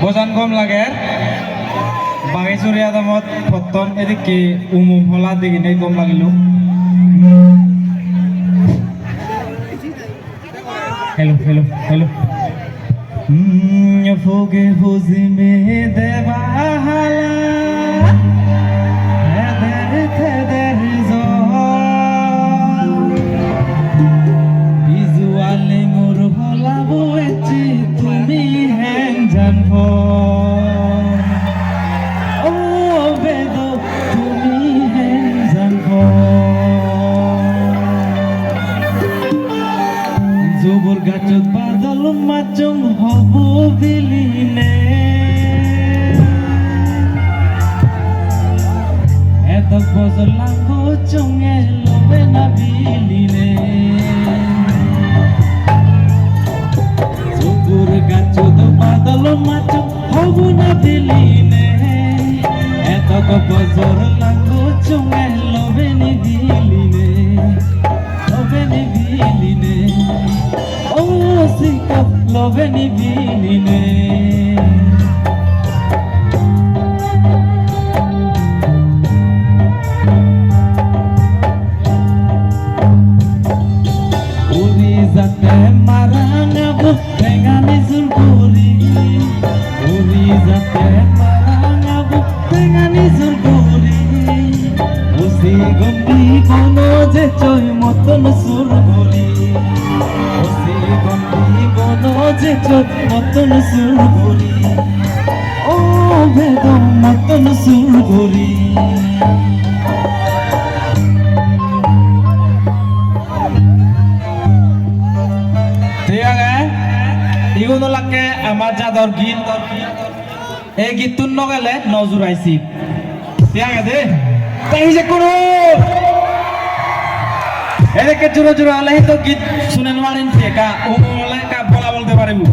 বজান কম লাগে বাগেশ্বরী আদামত প্রথম এদিকে উমুম হলা দিকে নেই কম লাগিল हेलो हेलो हेलो फोगे फुजी में देवाला हेदर थेदर जो बिजुआले मोर होला बोएची तुमी हें जानबो ओ बेदो तुमी हें जानबो জবর গাছত বাদল মাচং হব বিলিনে এত বছর লাগো চঙে লবে না বিলিনে জবর গাছত বাদল মাচং হব না বিলিনে এত বছর লাগো চঙে লবে নি বিলিনে লবে নি বিলিনে Sika love ni vinine Uri zate maranga bu tengani zulguri Uri zate maranga bu tengani zulguri Usi gombi kono je choy moton surguri যে চোখ মতন সুর করি ও বেদম মতন সুর করি ঠিক আছে ইগুলো লাগে আমার যাদর গীত এই গীত নগেলে নজুরাইছি ঠিক আছে তাই যে কোনো এদিকে জোরে জোরে হলে তো গীত শুনে মারেন কা ও বলে কা বলা বলতে পারবো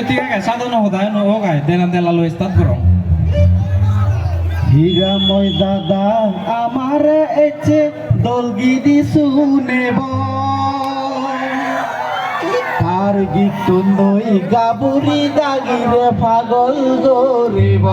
ঠিক আছে সাধন হতায় ন হোগায় দেনা দেলা লো স্টার্ট করো হীরা মই দাদা আমার এচে দলগিদি শুনেব আর গীত নই গাবুরি দাগিরে পাগল গরিব